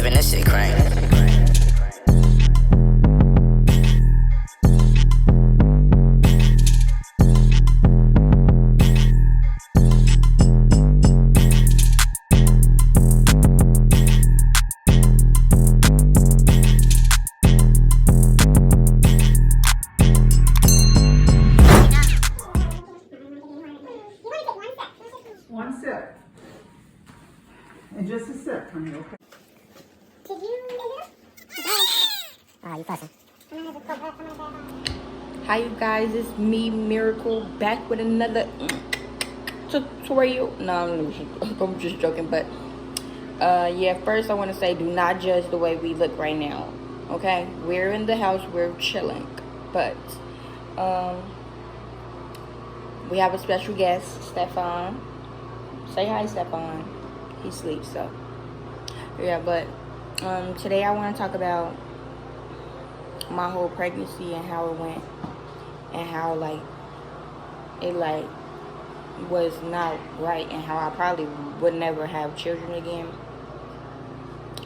living this shit crazy. One sip. And just a sip, honey, okay? Did you do this? You fussing. Hi you guys, it's me, Miracle, back with another tutorial. No, I'm just joking, but yeah, first I want to say, do not judge the way we look right now, okay? We're in the house, we're chilling, but we have a special guest, Stefan. Say hi, Stefan. He sleeps, so yeah. But today I want to talk about my whole pregnancy and how it went, and how it was not right, and how I probably would never have children again,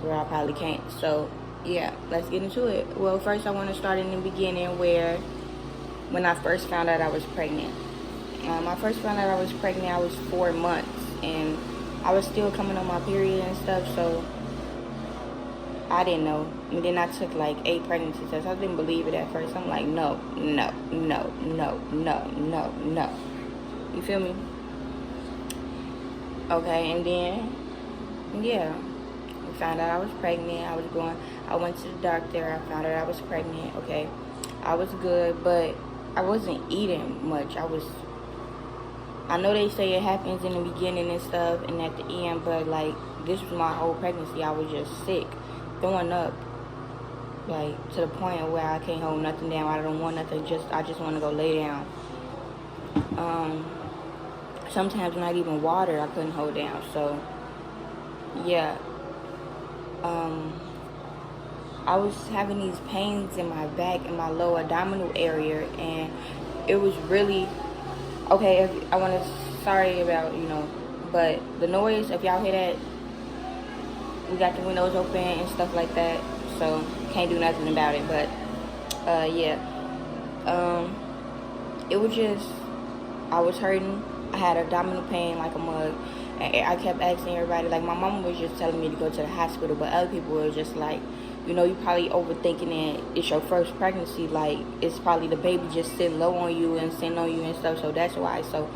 or I probably can't. So yeah, let's get into it. Well, first I want to start in the beginning, when I first found out I was pregnant. I first found out I was pregnant, I was 4 months, and I was still coming on my period and stuff, so I didn't know. And then I took like 8 pregnancy tests. I didn't believe it at first. I'm like, no. You feel me? Okay, and then, yeah, we found out I was pregnant. I went to the doctor. I found out I was pregnant, okay. I was good, but I wasn't eating much. I know they say it happens in the beginning and stuff and at the end, but like this was my whole pregnancy. I was just sick, throwing up, like to the point where I can't hold nothing down. I don't want nothing. I just want to go lay down. Sometimes not even water I couldn't hold down. So yeah, I was having these pains in my back, in my lower abdominal area, and it was really. Okay, sorry about, but the noise, if y'all hear that, we got the windows open and stuff like that, so can't do nothing about it, but, yeah, it was just, I was hurting, I had abdominal pain like a mug, and I kept asking everybody, like, my mom was just telling me to go to the hospital, but other people were just like, you probably overthinking it. It's your first pregnancy. Like, it's probably the baby just sitting low on you and sitting on you and stuff. So that's why. So,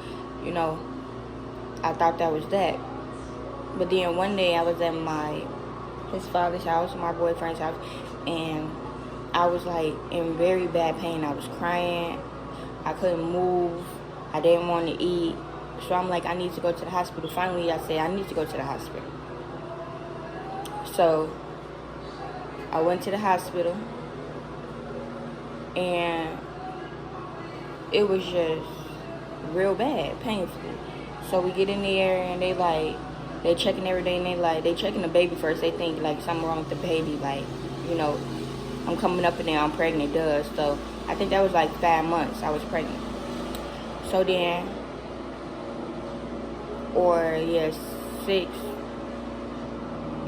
I thought that was that. But then one day I was at his father's house, my boyfriend's house, and I was like in very bad pain. I was crying. I couldn't move. I didn't want to eat. So I'm like, I need to go to the hospital. Finally, I said, I need to go to the hospital. So I went to the hospital, and it was just real bad, painful. So we get in there, and they checking everything, and they checking the baby first. They think like something wrong with the baby, like, I'm coming up and down, I'm pregnant, does. So I think that was like 5 months I was pregnant. So then, or yeah, 6.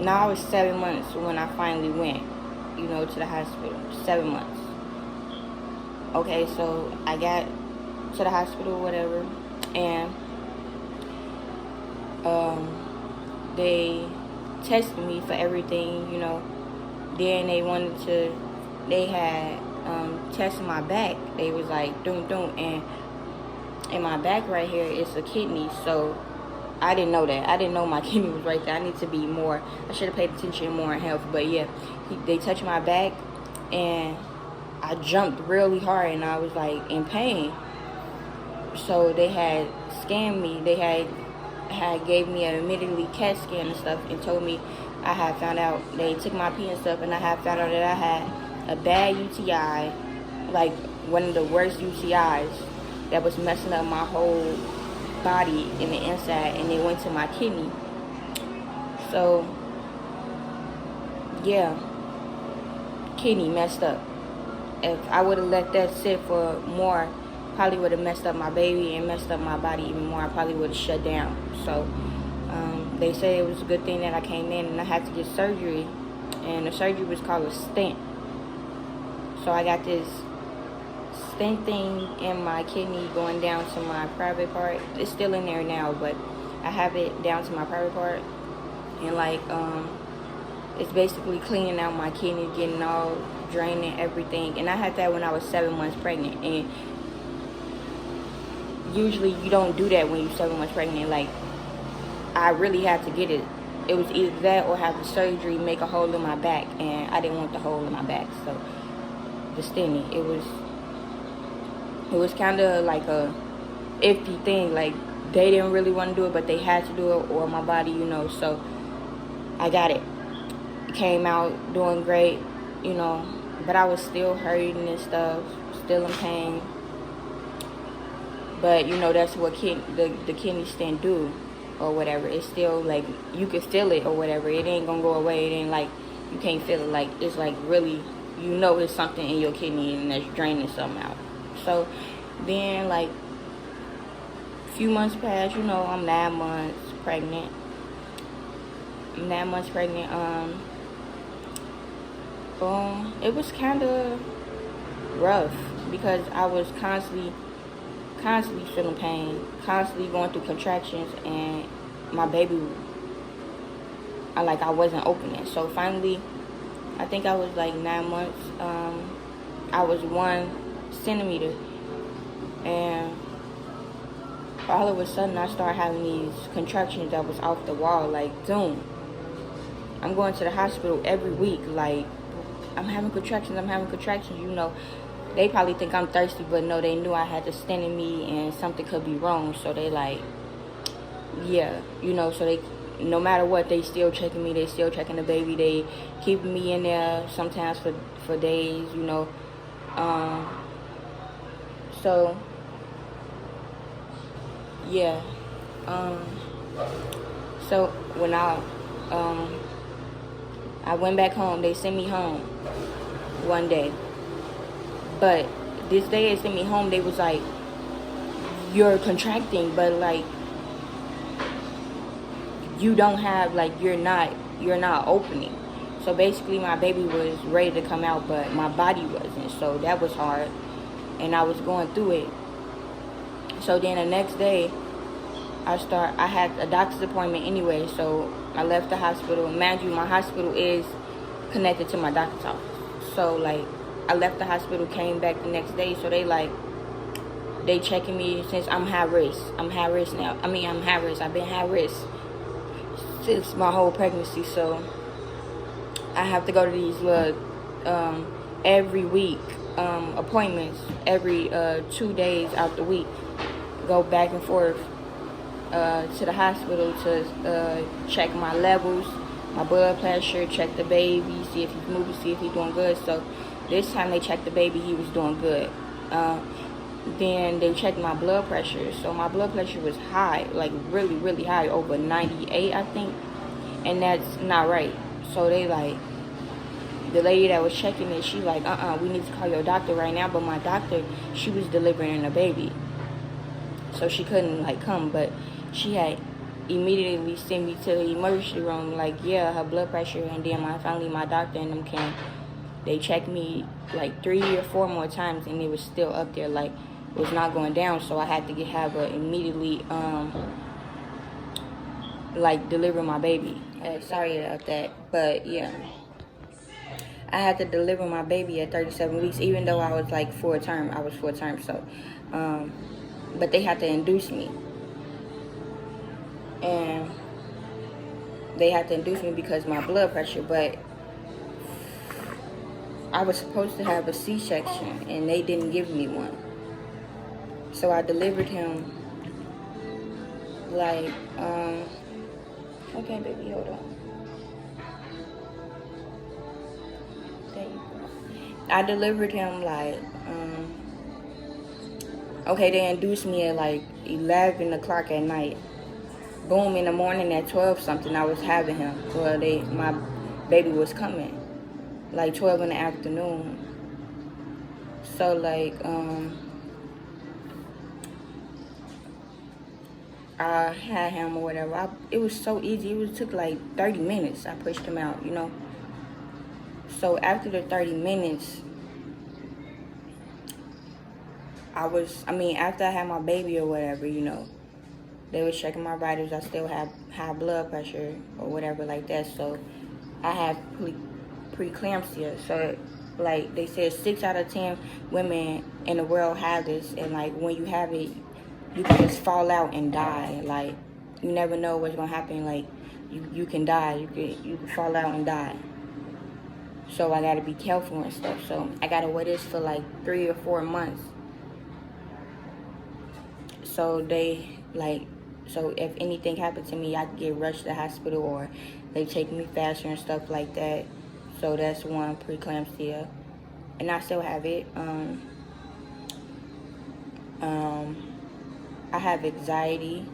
Now I was 7 months when I finally went, to the hospital. 7 months. Okay, so I got to the hospital, whatever, and they tested me for everything, Then they had tested my back. They was like, doom, and in my back right here is a kidney, so I didn't know that. I didn't know my kidney was right there. I need to be more, I should have paid attention more in health. But yeah, they touched my back, and I jumped really hard, and I was like in pain. So they had scanned me. They had gave me a immediately CAT scan and stuff, and told me I had found out, they took my pee and stuff, and I had found out that I had a bad UTI, like one of the worst UTIs that was messing up my whole body in the inside, and it went to my kidney. So yeah, kidney messed up. If I would have let that sit for more, probably would have messed up my baby and messed up my body even more. I probably would have shut down. So they say it was a good thing that I came in, and I had to get surgery and the surgery was called a stent. So I got this stent thing in my kidney going down to my private part. It's still in there now, but I have it down to my private part, and like it's basically cleaning out my kidney, getting all draining everything. And I had that when I was 7 months pregnant, and usually you don't do that when you're 7 months pregnant. Like, I really had to get it. It was either that or have the surgery, make a hole in my back, and I didn't want the hole in my back. So the stenting, it was kind of like a iffy thing. Like, they didn't really want to do it, but they had to do it, or my body, you know. So I got it. It came out doing great, you know, but I was still hurting and stuff, still in pain. But you know, that's what the kidney stent do, or whatever. It's still like, you can feel it or whatever. It ain't gonna go away. It ain't like you can't feel it. Like, it's like really, you know, there's something in your kidney and that's draining something out. So then, like, a few months passed. You know, I'm 9 months pregnant. Boom. It was kind of rough because I was constantly feeling pain, constantly going through contractions, and my baby, I wasn't opening. So finally, I think I was like 9 months. I was 1 centimeter, and all of a sudden I started having these contractions that was off the wall. Like, boom. I'm going to the hospital every week. Like, I'm having contractions, you know. They probably think I'm thirsty, but no, they knew I had the stent in me and something could be wrong. So they like, yeah, you know, so they, no matter what, they still checking me. They still checking the baby. They keeping me in there sometimes for days, you know. So, yeah. So when I went back home, they sent me home one day. But this day they sent me home, they was like, you're contracting, but like, you don't have, like, you're not opening. So basically my baby was ready to come out, but my body wasn't. So that was hard, and I was going through it. So then the next day, I had a doctor's appointment anyway, so I left the hospital. Mind you, my hospital is connected to my doctor's office. So like, I left the hospital, came back the next day, so they checking me since I'm high risk. I'm high risk now. I'm high risk. I've been high risk since my whole pregnancy, so I have to go to these little every week appointments, every 2 days out the week. Go back and forth to the hospital to check my levels, my blood pressure, check the baby, see if he's moving, see if he's doing good. So this time they checked the baby, he was doing good. Then they checked my blood pressure. So my blood pressure was high, like really, really high, over 98, I think. And that's not right. So they like, the lady that was checking it, she like, we need to call your doctor right now. But my doctor, she was delivering a baby, so she couldn't like come. But she had immediately sent me to the emergency room, like, yeah, her blood pressure. And then finally my doctor and them came. They checked me like 3 or 4 more times, and it was still up there, like it was not going down. So I had to have her immediately like deliver my baby. Sorry about that, but yeah, I had to deliver my baby at 37 weeks, even though I was like full term. I was full term, so but they had to induce me, and they had to induce me because of my blood pressure. But I was supposed to have a C-section, and they didn't give me one. So I delivered him like, okay, baby, hold on. There you go. I delivered him like, okay, they induced me at like 11 o'clock at night. Boom, in the morning at 12 something, I was having him. Well, my baby was coming, like 12 in the afternoon. So like, I had him or whatever. It was so easy. It took like 30 minutes. I pushed him out, you know. So after the 30 minutes, after I had my baby or whatever, they was checking my vitals. I still have high blood pressure or whatever like that. So I have preeclampsia. So like they said, 6 out of 10 women in the world have this, and like when you have it, you can just fall out and die. Like you never know what's gonna happen. Like you can die. You can fall out and die. So I gotta be careful and stuff. So I gotta wear this for like 3 or 4 months. So so if anything happened to me, I could get rushed to the hospital, or they take me faster and stuff like that. So that's one, preeclampsia, and I still have it. I have anxiety,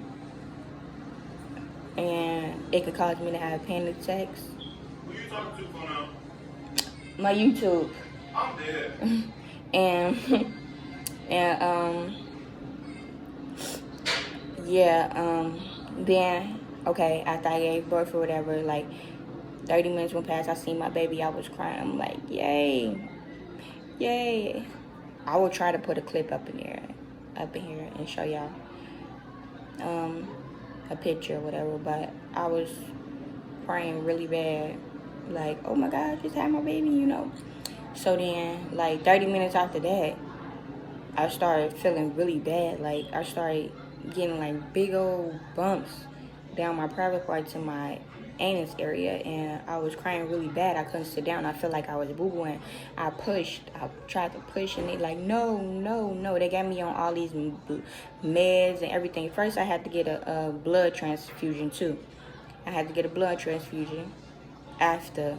and it could cause me to have panic attacks. Who you talking to for now? My YouTube. I'm dead. and then okay, after I gave birth or whatever, like 30 minutes went past, I seen my baby, I was crying. I'm like, yay. I will try to put a clip up in here and show y'all a picture or whatever, but I was crying really bad, like, oh my God, I just had my baby, So then, like 30 minutes after that, I started feeling really bad. Like I started getting like big old bumps down my private parts in my anus area, and I was crying really bad. I couldn't sit down. I felt like I was boo-booing. I tried to push, and they like, no. They got me on all these meds and everything. First, I had to get a blood transfusion too. I had to get a blood transfusion after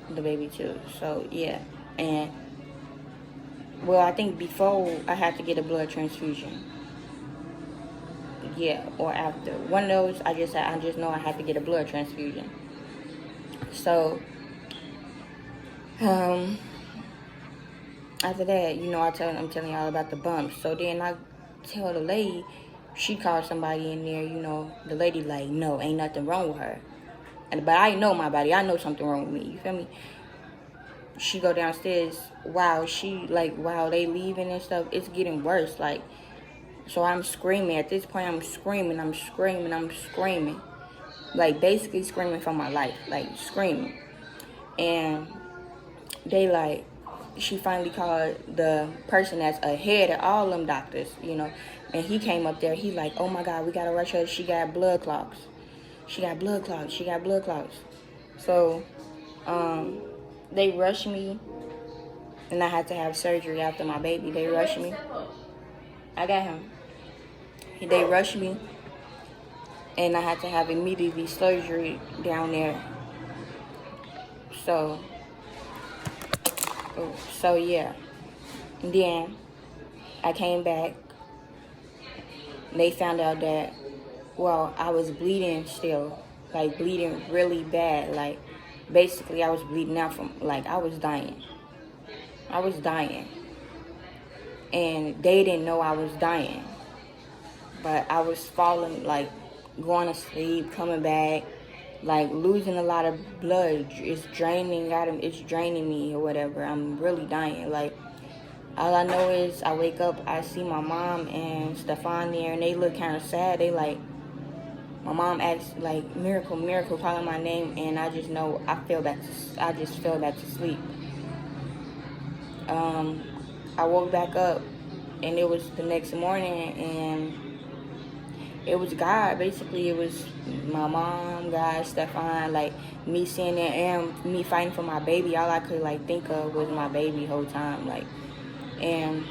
the baby too. So yeah, and well, I think before I had to get a blood transfusion. Yeah, or after. One of those, I just know I had to get a blood transfusion. So, after that, I'm telling y'all about the bumps. So then I tell the lady, she called somebody in there, the lady like, no, ain't nothing wrong with her. But I know my body. I know something wrong with me. You feel me? She go downstairs. While they leaving and stuff, it's getting worse. Like, so I'm screaming. At this point, I'm screaming. Like, basically screaming for my life. Like, screaming. And she finally called the person that's ahead of all them doctors, And he came up there. He like, oh my God, we got to rush her. She got blood clots. So, they rushed me. And I had to have surgery after my baby. They rushed me. I got him. They rushed me. And I had to have immediately surgery down there. So yeah. And then I came back. They found out that, I was bleeding still. Like, bleeding really bad. Like, basically, I was bleeding out from, like, I was dying. And they didn't know I was dying. But I was falling, like, going to sleep, coming back, like, losing a lot of blood. It's draining me or whatever. I'm really dying. Like, all I know is I wake up, I see my mom and Stefan there, and they look kind of sad. They like, my mom asked, like, Miracle, calling my name, and I just know I just fell back to sleep. I woke back up, and it was the next morning, and it was God. Basically, it was my mom, God, Stefan, like, me sitting there and me fighting for my baby. All I could, like, think of was my baby whole time, like, and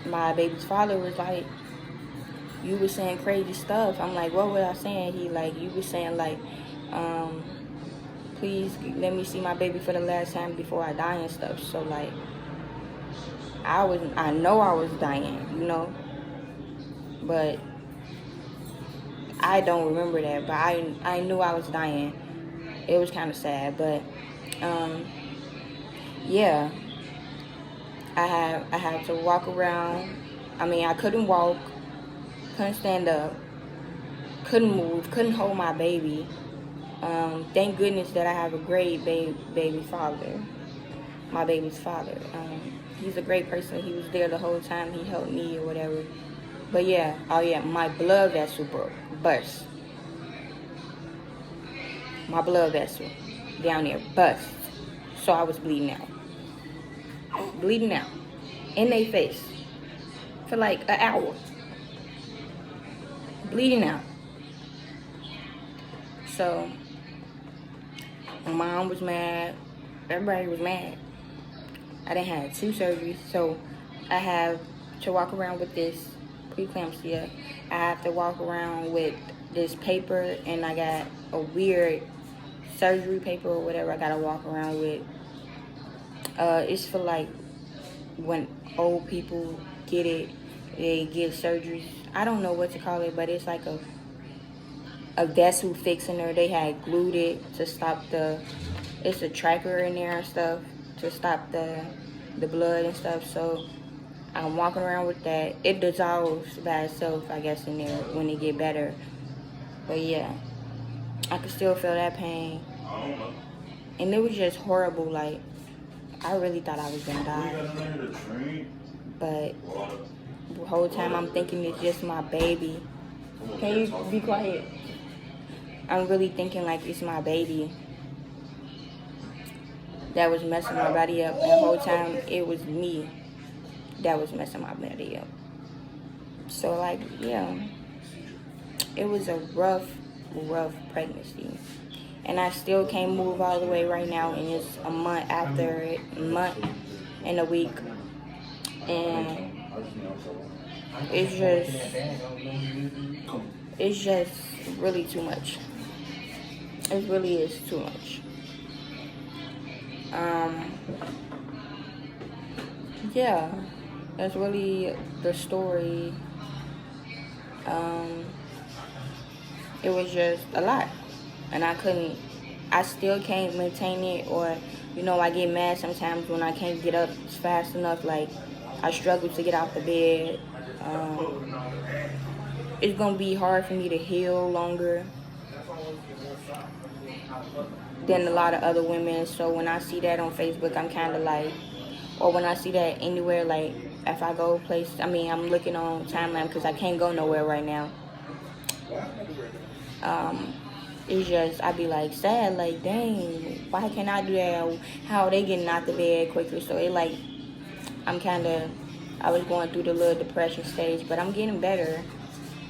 my baby's father was like, you were saying crazy stuff. I'm like, what was I saying? He like, you were saying, like, please let me see my baby for the last time before I die and stuff. So, like, I know I was dying, but I don't remember that. But I knew I was dying. It was kind of sad, but yeah, I had to walk around. I couldn't walk, couldn't stand up, couldn't move, couldn't hold my baby. Thank goodness that I have a great baby father. My baby's father. He's a great person. He was there the whole time. He helped me or whatever. But yeah, oh yeah, my blood vessel broke, burst. My blood vessel down there burst. So I was bleeding out. Bleeding out. In their face. For like an hour. Bleeding out. So, my mom was mad. Everybody was mad. I done had 2 surgeries. So, I have to walk around with this preeclampsia. I have to walk around with this paper. And I got a weird surgery paper or whatever I gotta walk around with. It's for like when old people get it, they get surgeries. I don't know what to call it, but it's like a vessel fixing her. They had glued it to stop it's a tracker in there and stuff to stop the blood and stuff. So I'm walking around with that. It dissolves by itself, I guess, in there when it get better. But yeah, I could still feel that pain. And it was just horrible. Like, I really thought I was gonna die. But the whole time I'm thinking it's just my baby. Can you be quiet? I'm really thinking like it's my baby that was messing my body up. And the whole time it was me that was messing my body up. So like, yeah, it was a rough pregnancy. And I still can't move all the way right now, and it's a month after it, a month and a week. And it's just really too much. It really is too much. Yeah, that's really the story. It was just a lot. And I still can't maintain it, or, I get mad sometimes when I can't get up fast enough. Like, I struggle to get out the bed. It's gonna be hard for me to heal longer than a lot of other women. So when I see that on Facebook, I'm kind of like, or when I see that anywhere, like, if I go place, I'm looking on timeline because I can't go nowhere right now. It's just, I be like sad, like, dang, why can't I do that? How are they getting out the bed quicker? So it like, I was going through the little depression stage, but I'm getting better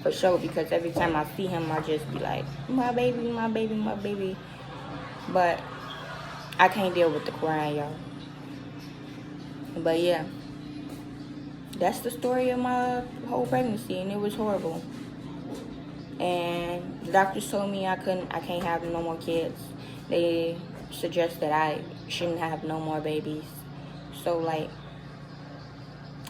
for sure, because every time I see him, I just be like, my baby, my baby, my baby. But I can't deal with the crying, y'all. But yeah, that's the story of my whole pregnancy, and it was horrible. And the doctors told me I can't have no more kids. They suggest that I shouldn't have no more babies. So like,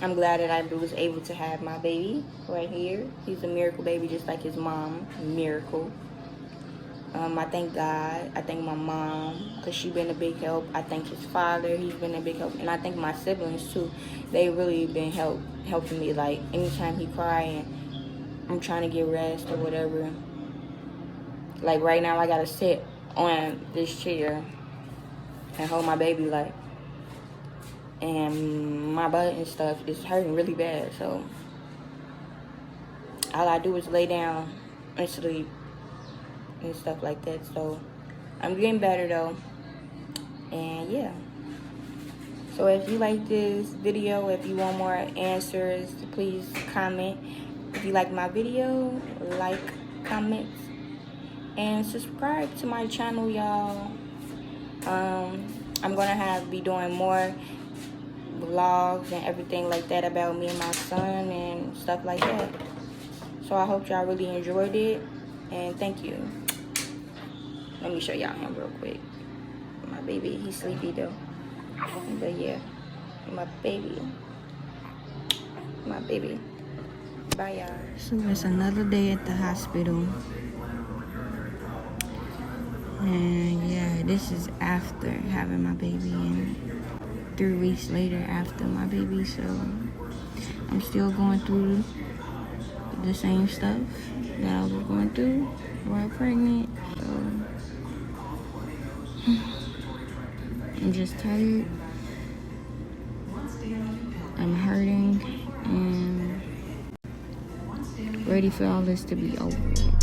I'm glad that I was able to have my baby right here. He's a miracle baby, just like his mom, Miracle. I thank God. I thank my mom, because she's been a big help. I thank his father. He's been a big help. And I thank my siblings, too. They really been helping me. Like, anytime he cry and I'm trying to get rest or whatever. Like, right now, I got to sit on this chair and hold my baby, like. And my butt and stuff is hurting really bad. So, all I do is lay down and sleep and stuff like that. So I'm getting better though. And yeah, so if you like this video, if you want more answers, please comment. If you like my video, like, comment, and subscribe to my channel, y'all. I'm gonna be doing more vlogs and everything like that about me and my son and stuff like that. So I hope y'all really enjoyed it, and thank you. Let me show y'all him real quick. My baby, he's sleepy though. But yeah, my baby. Bye, y'all. So it's another day at the hospital. And yeah, this is after having my baby, and 3 weeks later after my baby. So I'm still going through the same stuff that I was going through while pregnant. So I'm just tired. I'm hurting and ready for all this to be over.